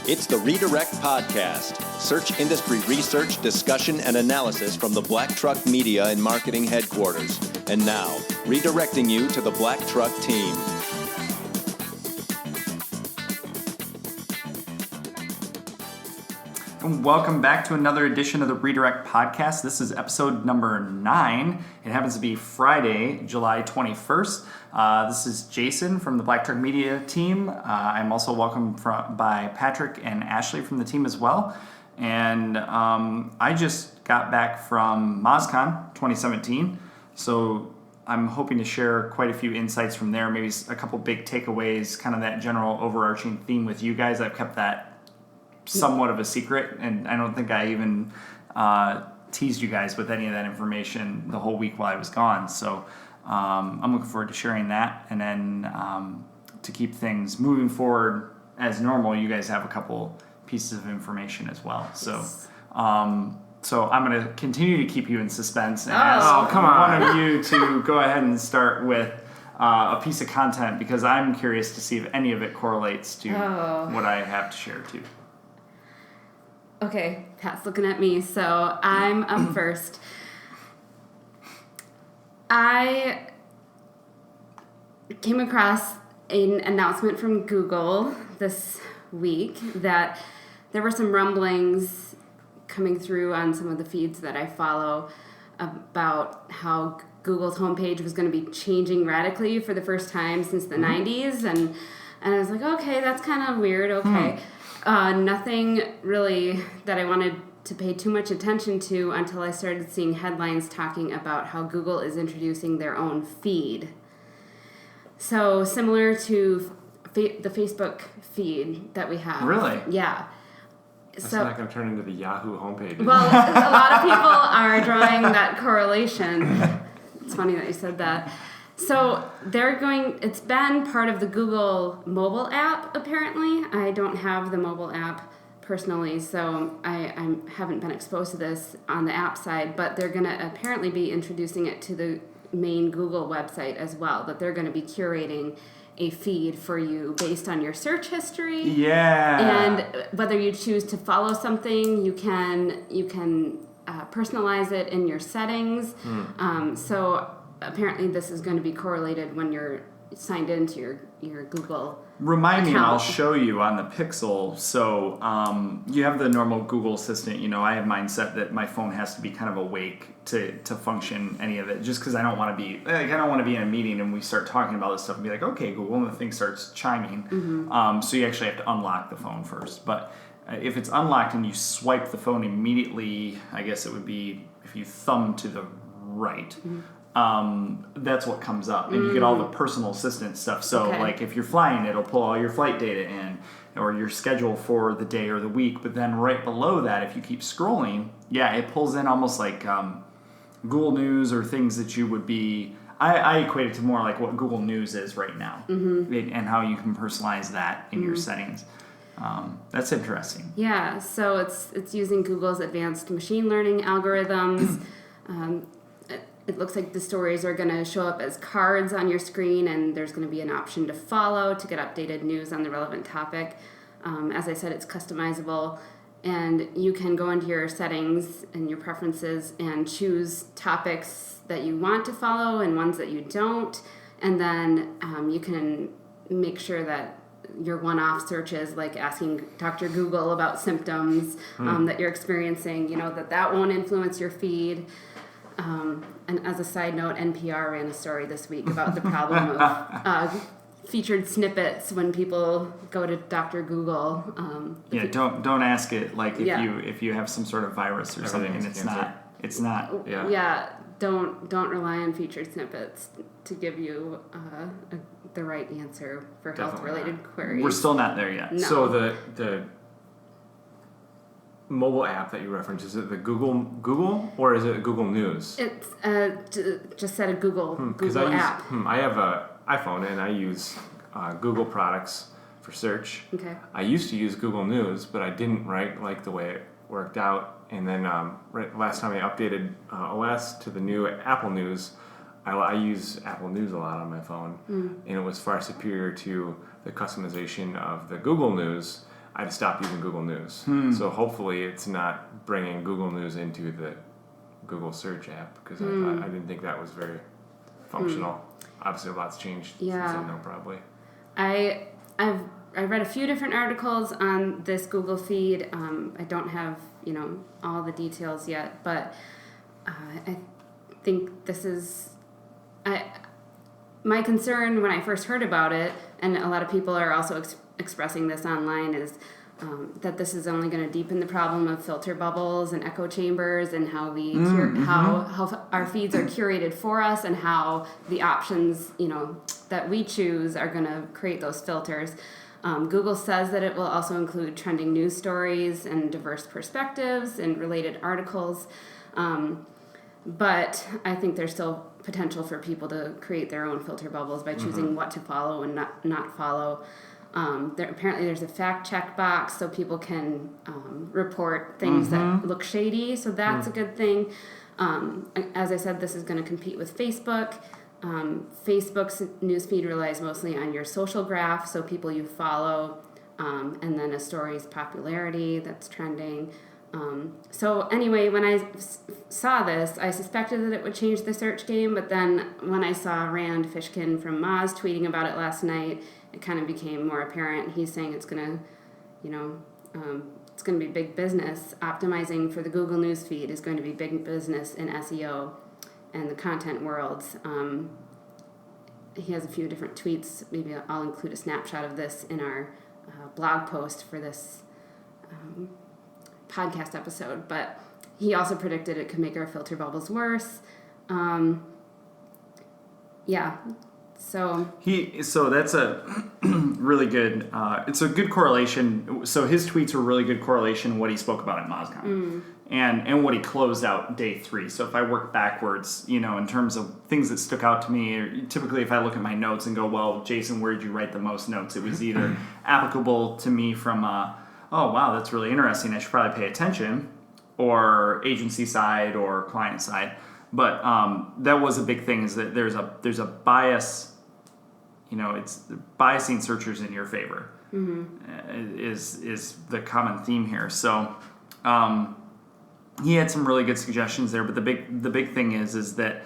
It's the Redirect Podcast. Search industry research, discussion, and analysis from the Black Truck Media and Marketing Headquarters. And now, redirecting you to the Black Truck team. And welcome back to another edition of the Redirect Podcast. This is episode number 9. It happens to be Friday, July 21st. This is Jason from the Black Truck Media team. I'm also welcomed by Patrick and Ashley from the team as well. And I just got back from MozCon 2017, so I'm hoping to share quite a few insights from there, maybe a couple big takeaways, kind of that general overarching theme with you guys. I've kept that somewhat of a secret, and I don't think I even teased you guys with any of that information the whole week while I was gone. So I'm looking forward to sharing that, and then to keep things moving forward as normal, you guys have a couple pieces of information as well. So so I'm going to continue to keep you in suspense and ask one of you to go ahead and start with a piece of content, because I'm curious to see if any of it correlates to what I have to share too. Okay, Pat's looking at me, so I'm up first. I came across an announcement from Google this week that there were some rumblings coming through on some of the feeds that I follow about how Google's homepage was going to be changing radically for the first time since the 90s, and I was like, okay, that's kind of weird, okay. Nothing really that I wanted to pay too much attention to until I started seeing headlines talking about how Google is introducing their own feed. So similar to the Facebook feed that we have. Really? Yeah. That's not going to turn into the Yahoo homepage. Well, a lot of people are drawing that correlation. It's funny that you said that. So it's been part of the Google mobile app, apparently. I don't have the mobile app personally, so I haven't been exposed to this on the app side, but they're going to apparently be introducing it to the main Google website as well, that they're going to be curating a feed for you based on your search history. Yeah. And whether you choose to follow something, you can personalize it in your settings. So apparently this is going to be correlated when you're signed into your Google Remind me, and account. I'll show you on the Pixel. So you have the normal Google Assistant. You know, I have mine set that my phone has to be kind of awake to function any of it, just because I don't want to be I don't want to be in a meeting and we start talking about this stuff and be like, okay, Google, and the thing starts chiming. So you actually have to unlock the phone first. But if it's unlocked and you swipe the phone immediately, I guess it would be if you thumb to the right. That's what comes up, and you get all the personal assistant stuff. So like if you're flying, it'll pull all your flight data in, or your schedule for the day or the week. But then right below that, if you keep scrolling, it pulls in almost like Google News or things that you would be. I equate it to more like what Google News is right now, and how you can personalize that in your settings. That's interesting. Yeah, so it's using Google's advanced machine learning algorithms. It looks like the stories are going to show up as cards on your screen, and there's going to be an option to follow to get updated news on the relevant topic. As I said, it's customizable, and you can go into your settings and your preferences and choose topics that you want to follow and ones that you don't, and then you can make sure that your one-off searches, like asking Dr. Google about symptoms that you're experiencing, that won't influence your feed. And as a side note, NPR ran a story this week about the problem of featured snippets when people go to Dr. Google. Don't ask it like if you have some sort of virus or something, and it's not. Yeah, don't rely on featured snippets to give you the right answer for health-related queries. We're still not there yet. No. So the mobile app that you referenced, is it the Google or is it Google News? It's just said a Google app. I have an iPhone and I use Google products for search. Okay. I used to use Google News, but I didn't like the way it worked out. And then last time I updated OS to the new Apple News, I use Apple News a lot on my phone, and it was far superior to the customization of the Google News. I'd stop using Google News. So hopefully it's not bringing Google News into the Google search app, because I didn't think that was very functional. Obviously a lot's changed since then, probably. I've read a few different articles on this Google feed. I don't have, all the details yet, but I think this is... my concern when I first heard about it, and a lot of people are also expressing this online, is that this is only going to deepen the problem of filter bubbles and echo chambers, and how we how our feeds are curated for us, and how the options that we choose are going to create those filters. Google says that it will also include trending news stories and diverse perspectives and related articles, but I think there's still potential for people to create their own filter bubbles by choosing what to follow and not follow. Apparently there's a fact check box so people can report things that look shady, so that's a good thing. As I said, this is going to compete with Facebook. Facebook's newsfeed relies mostly on your social graph, so people you follow, and then a story's popularity that's trending. So anyway, when I saw this, I suspected that it would change the search game, but then when I saw Rand Fishkin from Moz tweeting about it last night, it kind of became more apparent. He's saying it's going to, it's going to be big business. Optimizing for the Google News feed is going to be big business in SEO and the content worlds. He has a few different tweets. Maybe I'll include a snapshot of this in our blog post for this podcast episode, but he also predicted it could make our filter bubbles worse. So that's a really good, it's a good correlation. So his tweets were really good correlation what he spoke about at MozCon and what he closed out day 3. So if I work backwards, in terms of things that stuck out to me, or typically if I look at my notes and go, well, Jason, where did you write the most notes? It was either applicable to me from, oh, wow, that's really interesting, I should probably pay attention, or agency side or client side. But that was a big thing, is that there's a bias, it's biasing searchers in your favor is the common theme here. So he had some really good suggestions there, but the big thing is that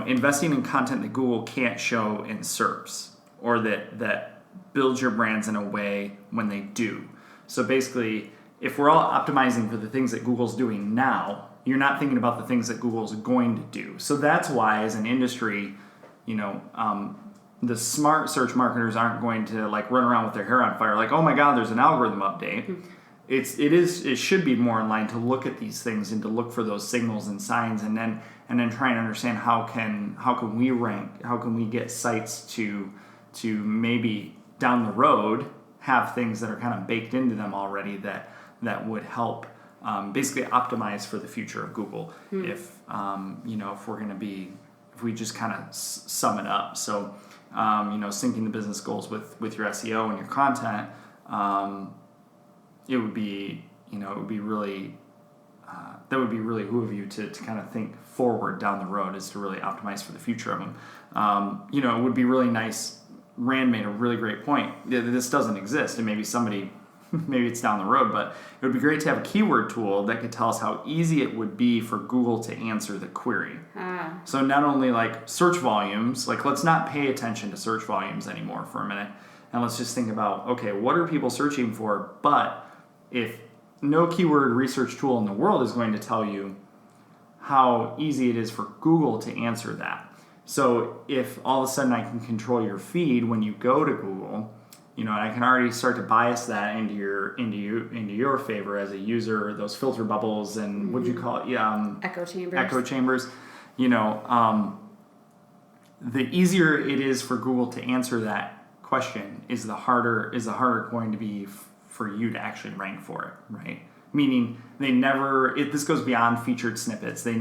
investing in content that Google can't show in SERPs, or that builds your brands in a way when they do. So basically, if we're all optimizing for the things that Google's doing now, you're not thinking about the things that Google's going to do. So that's why, as an industry, the smart search marketers aren't going to run around with their hair on fire, like, oh my God, there's an algorithm update. It should be more in line to look at these things and to look for those signals and signs, and then try and understand how can we rank, how can we get sites to maybe down the road have things that are kind of baked into them already that would help basically optimize for the future of Google. If if we're going to be, if we just kind of sum it up. So syncing the business goals with your SEO and your content, it would be really that would be really behoove you to kind of think forward down the road, is to really optimize for the future of them. It would be really nice. Rand made a really great point. This doesn't exist, and maybe it's down the road, but it would be great to have a keyword tool that could tell us how easy it would be for Google to answer the query. So not only search volumes, let's not pay attention to search volumes anymore for a minute, and let's just think about, okay, what are people searching for? But if no keyword research tool in the world is going to tell you how easy it is for Google to answer that. So if all of a sudden I can control your feed when you go to Google, and I can already start to bias that into your favor as a user, those filter bubbles and what'd you call it? Echo chambers. Echo chambers. The easier it is for Google to answer that question, is the harder going to be for you to actually rank for it, right? Meaning this goes beyond featured snippets. A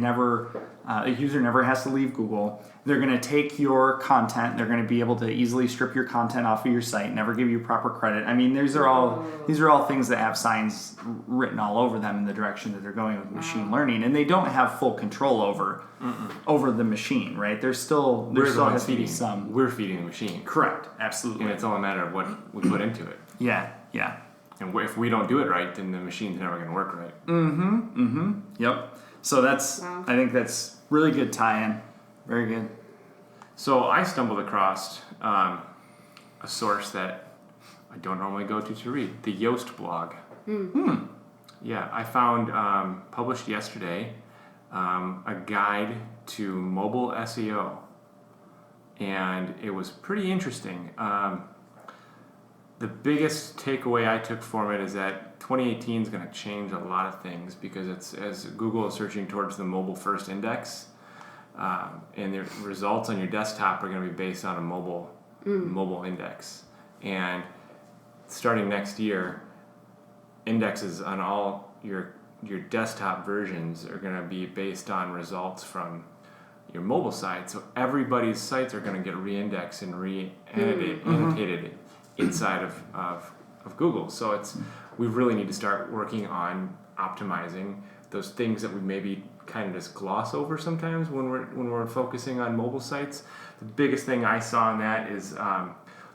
user never has to leave Google. They're going to take your content. They're going to be able to easily strip your content off of your site, never give you proper credit. I mean, these are all things that have signs written all over them in the direction that they're going with machine learning, and they don't have full control over the machine, right? There still has to be some. We're feeding the machine. Correct. Absolutely. And it's all a matter of what we put into it. Yeah. And And if we don't do it right, then the machine's never going to work right. Yep. So I think that's really good tie-in. Very good. So I stumbled across a source that I don't normally go to read, the Yoast blog. Yeah, I found published yesterday a guide to mobile SEO, and it was pretty interesting. The biggest takeaway I took from it is that 2018 is going to change a lot of things because as Google is searching towards the mobile first index, and the results on your desktop are going to be based on a mobile index. And starting next year, indexes on all your desktop versions are going to be based on results from your mobile site. So everybody's sites are going to get re-indexed and annotated inside of Google. So we really need to start working on optimizing those things that we maybe kind of just gloss over sometimes when we're focusing on mobile sites. The biggest thing I saw in that is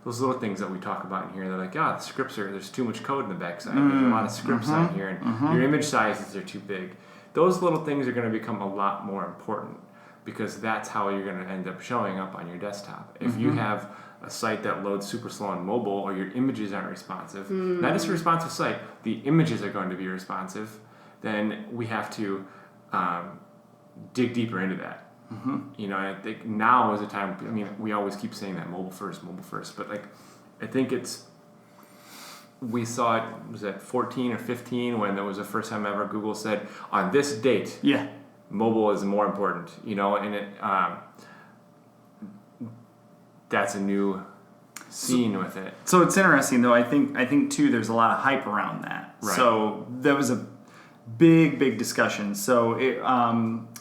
those little things that we talk about in here. They're like, the scripts there's too much code in the backside. There's a lot of scripts on here, and your image sizes are too big. Those little things are going to become a lot more important because that's how you're going to end up showing up on your desktop. If you have a site that loads super slow on mobile, or your images aren't responsive, not just a responsive site, the images are going to be responsive, then we have to dig deeper into that. I think now is a time. I mean, we always keep saying that mobile first, but I think we saw it was at 14 or 15 when there was the first time ever Google said on this date, mobile is more important. And it that's a new scene with it. So it's interesting though. I think too. There's a lot of hype around that. Right. So there was a big discussion. So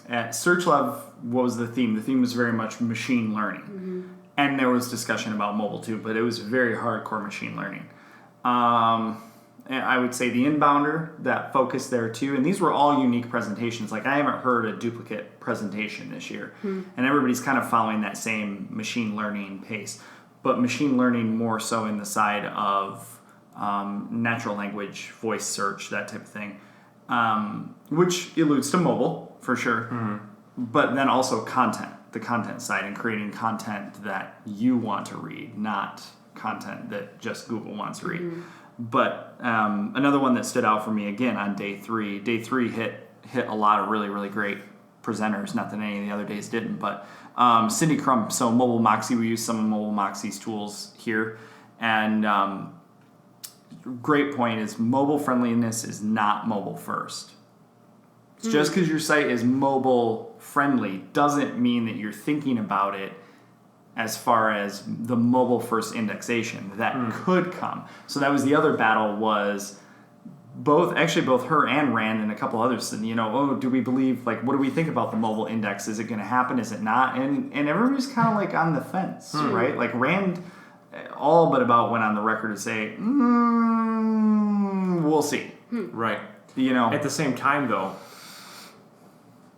at SearchLab, what was the theme? The theme was very much machine learning, and there was discussion about mobile too, but it was very hardcore machine learning. And I would say the inbounder that focused there too, and these were all unique presentations. Like I haven't heard a duplicate presentation this year, and everybody's kind of following that same machine learning pace, but machine learning more so in the side of natural language, voice search, that type of thing, which alludes to mobile for sure, but then also the content side, and creating content that you want to read, not content that just Google wants to read. But another one that stood out for me again on day three hit a lot of really, really great presenters. Not that any of the other days didn't, but Cindy Crump. So Mobile Moxie, we use some of Mobile Moxie's tools here, and great point is mobile friendliness is not mobile first. Just because your site is mobile friendly doesn't mean that you're thinking about it as far as the mobile first indexation that could come. So that was the other battle, was both her and Rand and a couple others said, do we believe, what do we think about the mobile index? Is it going to happen? Is it not? And everybody's kind of on the fence, right? Like Rand all but about went on the record to say, we'll see. Right. At the same time though,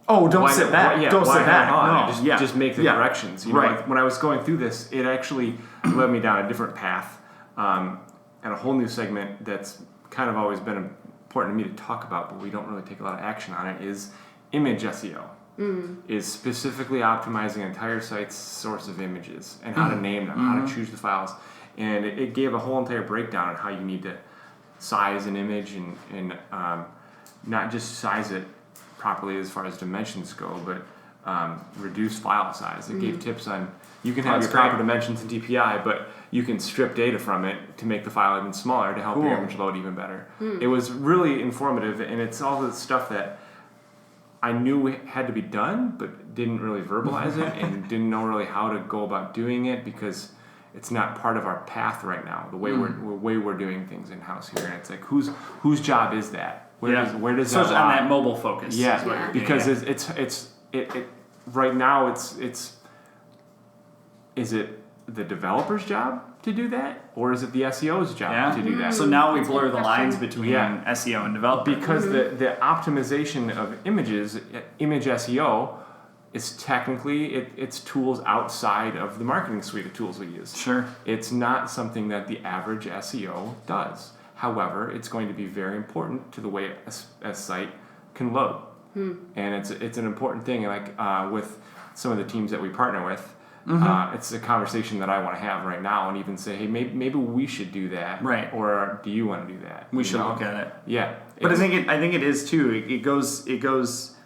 don't sit back. Don't sit back. No. Just make the corrections. Right. When I was going through this, it actually led me down a different path, and a whole new segment that's kind of always been important to me to talk about, but we don't really take a lot of action on it, is image SEO. Is specifically optimizing an entire site's source of images and how to name them, how to choose the files. And it gave a whole entire breakdown on how you need to size an image and not just size it properly as far as dimensions go, but reduce file size. It gave tips on, you can have your proper dimensions in DPI, but you can strip data from it to make the file even smaller to help your image load even better. It was really informative, and it's all the stuff that I knew had to be done, but didn't really verbalize it and didn't know really how to go about doing it because it's not part of our path right now. The way we're doing things in house here, and it's like whose job is that? Where does so that on that mobile focus? Yeah, because it's right now it's is it the developer's job to do that, or is it the SEO's job to do that? So now we blur the lines between SEO and developer. Because the optimization of images, image SEO, is technically it's tools outside of the marketing suite of tools we use. Sure. It's not something that the average SEO does. However, it's going to be very important to the way a site can load. And it's an important thing. Like with some of the teams that we partner with, it's a conversation that I want to have right now, and even say, hey, maybe we should do that, right? Or do you want to do that? We should look at it. Yeah, but I think it is too. It goes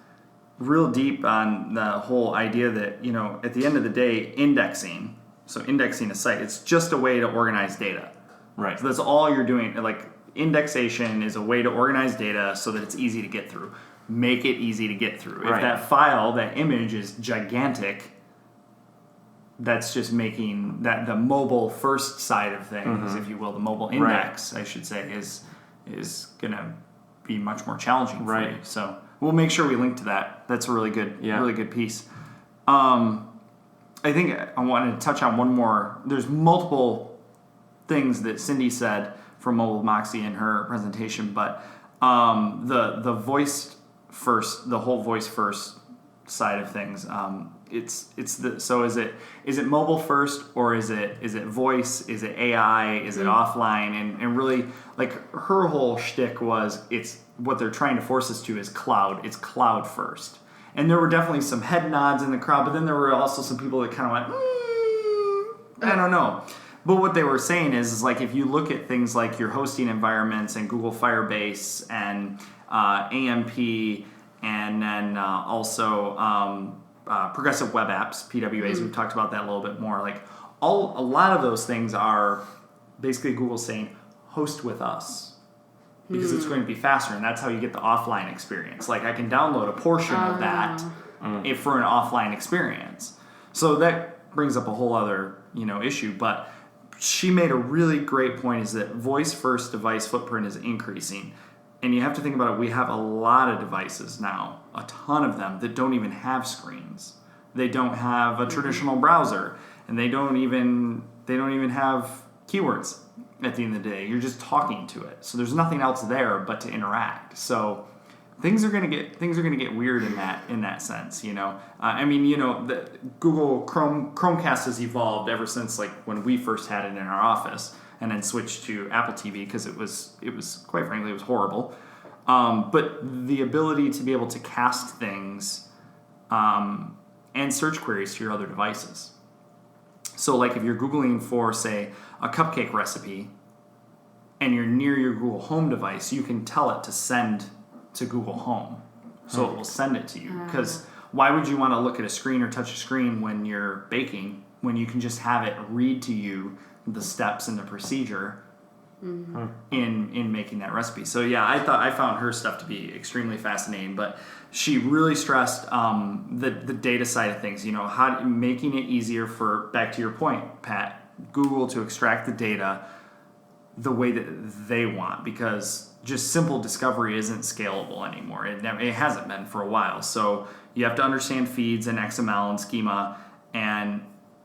real deep on the whole idea that, at the end of the day, indexing a site, it's just a way to organize data. Right. So that's all you're doing. Like, indexation is a way to organize data so that it's easy to get through. Make it easy to get through. Right. If that file, that image is gigantic, that's just making that the mobile first side of things, if you will, the mobile index, I should say, is gonna be much more challenging for you. So we'll make sure we link to that. That's a really good piece. I think I wanted to touch on one more. There's multiple things that Cindy said from Mobile Moxie in her presentation, but the voice first, the whole voice first side of things, so is it mobile first, or is it voice, is it AI, is it offline, and really, like, her whole shtick was, it's what they're trying to force us to is cloud. It's cloud first. And there were definitely some head nods in the crowd, but then there were also some people that kind of went, I don't know. But what they were saying is like, if you look at things like your hosting environments and Google Firebase and AMP, and then also progressive web apps, PWAs, we've talked about that a little bit more. Like, a lot of those things are basically Google saying, host with us. Because it's going to be faster, and that's how you get the offline experience. Like, I can download a portion of that for an offline experience. So that brings up a whole other, issue. But she made a really great point, is that voice first device footprint is increasing. And you have to think about it. We have a lot of devices now, a ton of them, that don't even have screens. They don't have a traditional browser, and they don't even have keywords. At the end of the day, you're just talking to it, so there's nothing else there but to interact. So things are gonna get weird in that sense. The Google Chromecast has evolved ever since, like, when we first had it in our office, and then switched to Apple TV because it was quite frankly, it was horrible. But the ability to be able to cast things and search queries to your other devices. So, like, if you're Googling for, say, a cupcake recipe, and you're near your Google Home device, you can tell it to send to Google Home. So it will send it to you. Because why would you want to look at a screen or touch a screen when you're baking, when you can just have it read to you the steps and the procedure in making that recipe? So yeah, I found her stuff to be extremely fascinating, but she really stressed the data side of things, making it easier for, back to your point, Pat, Google to extract the data the way that they want, because just simple discovery isn't scalable anymore. It hasn't been for a while. So you have to understand feeds and XML and schema, and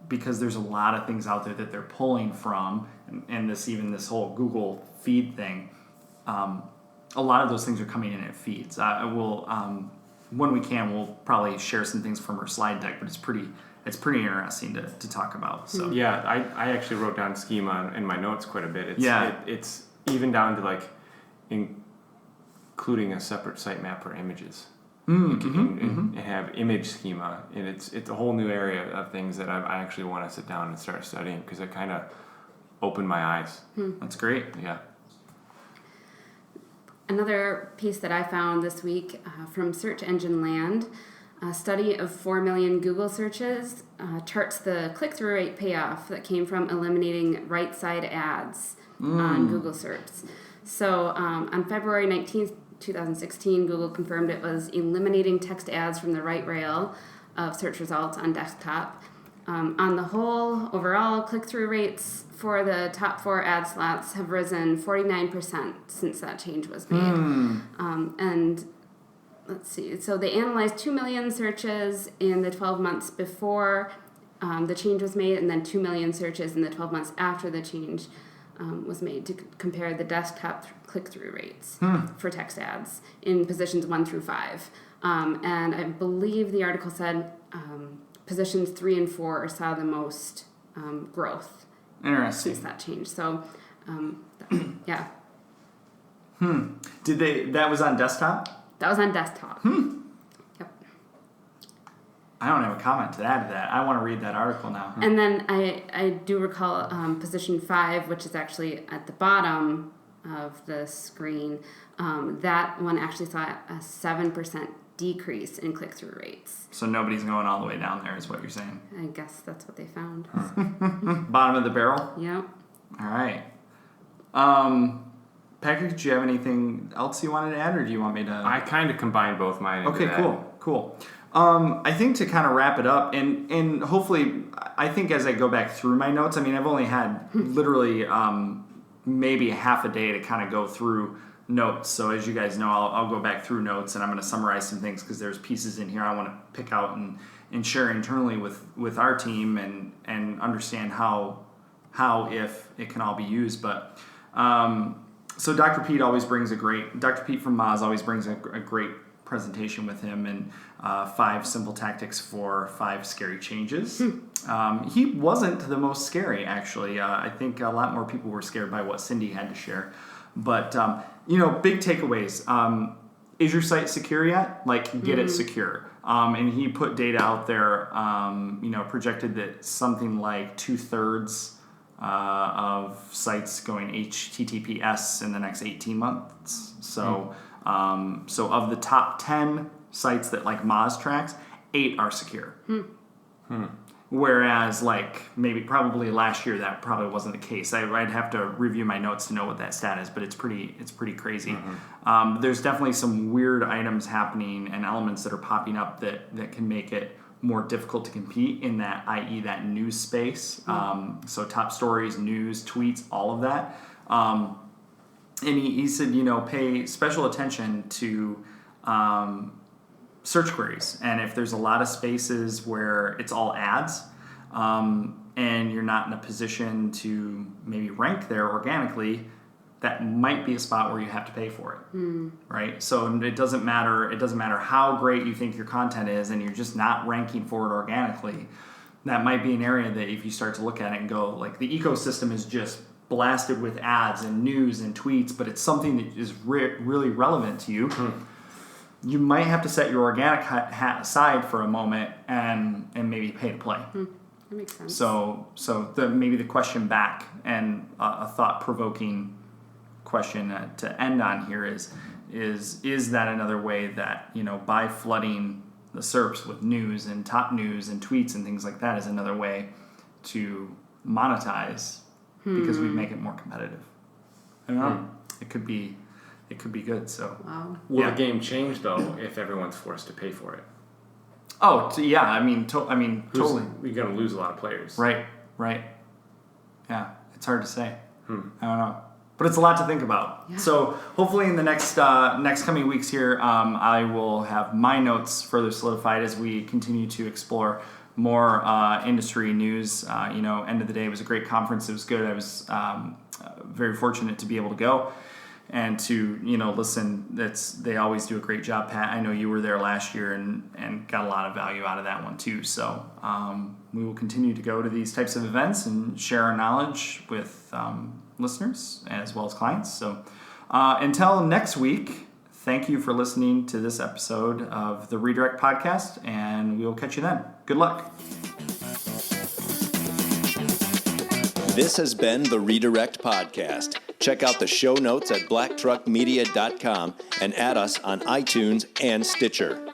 because there's a lot of things out there that they're pulling from, and this whole Google feed thing, a lot of those things are coming in at feeds. When we can, we'll probably share some things from our slide deck, but it's pretty interesting to talk about. So yeah, I actually wrote down schema in my notes quite a bit. It's even down to, like, including a separate sitemap for images. And have image schema, and it's a whole new area of things that I actually want to sit down and start studying, because it kind of opened my eyes. That's great. Yeah. Another piece that I found this week from Search Engine Land, a study of 4 million Google searches charts the click-through rate payoff that came from eliminating right-side ads on Google search. So on February 19th, 2016, Google confirmed it was eliminating text ads from the right rail of search results on desktop. On the whole, overall, click-through rates for the top 4 ad slots have risen 49% since that change was made. And let's see, so they analyzed 2 million searches in the 12 months before the change was made, and then 2 million searches in the 12 months after the change was made, to compare the desktop click-through rates for text ads in positions 1 through 5. And I believe the article said positions 3 and 4 saw the most growth Interesting. since that change. So, yeah. That was on desktop? That was on desktop. Yep. I don't have a comment to add to that. I want to read that article now. And then I do recall position 5, which is actually at the bottom of the screen. That one actually saw a 7% decrease in click-through rates. So nobody's going all the way down there, is what you're saying. I guess that's what they found. Bottom of the barrel? Yep. All right. Patrick, do you have anything else you wanted to add, or do you want me to? I kind of combined both mine into that. Cool. I think to kind of wrap it up, and hopefully, I think as I go back through my notes, I mean, I've only had literally maybe half a day to kind of go through notes. So as you guys know, I'll go back through notes, and I'm going to summarize some things because there's pieces in here I want to pick out and share internally with our team and understand how if it can all be used. But so Dr. Pete from Moz always brings a great presentation with him, and 5 simple tactics for 5 scary changes. He wasn't the most scary, actually. I think a lot more people were scared by what Cindy had to share. But, big takeaways. Is your site secure yet? Get it secure. And he put data out there, projected that something like 2/3 of sites going HTTPS in the next 18 months. So, so of the top 10 sites that Moz tracks, 8 are secure. Whereas probably last year that probably wasn't the case. I'd have to review my notes to know what that stat is, but it's pretty crazy. There's definitely some weird items happening and elements that are popping up that can make it more difficult to compete in that, i.e. that news space. So top stories, news, tweets, all of that. And he said, pay special attention to search queries. And if there's a lot of spaces where it's all ads, and you're not in a position to maybe rank there organically, that might be a spot where you have to pay for it, right? So it doesn't matter how great you think your content is, and you're just not ranking for it organically. That might be an area that if you start to look at it and go, the ecosystem is just blasted with ads and news and tweets, but it's something that is really relevant to you. You might have to set your organic hat aside for a moment and maybe pay to play. That makes sense. So maybe the question back, and a thought-provoking question to end on here is that another way that, by flooding the SERPs with news and top news and tweets and things like that is another way to monetize because we make it more competitive. I don't know. It could be good. So will the game change though if everyone's forced to pay for it? Oh, yeah. I mean, totally. You're going to lose a lot of players. Right. Yeah, it's hard to say. I don't know. But it's a lot to think about. Yeah. So hopefully in the next coming weeks here, I will have my notes further solidified as we continue to explore more industry news. End of the day, it was a great conference. It was good. I was very fortunate to be able to go and to listen. They always do a great job, Pat. I know you were there last year and got a lot of value out of that one too. So we will continue to go to these types of events and share our knowledge with listeners as well as clients. So until next week, thank you for listening to this episode of the Redirect Podcast, and we will catch you then. Good luck. This has been the Redirect Podcast. Check out the show notes at blacktruckmedia.com and add us on iTunes and Stitcher.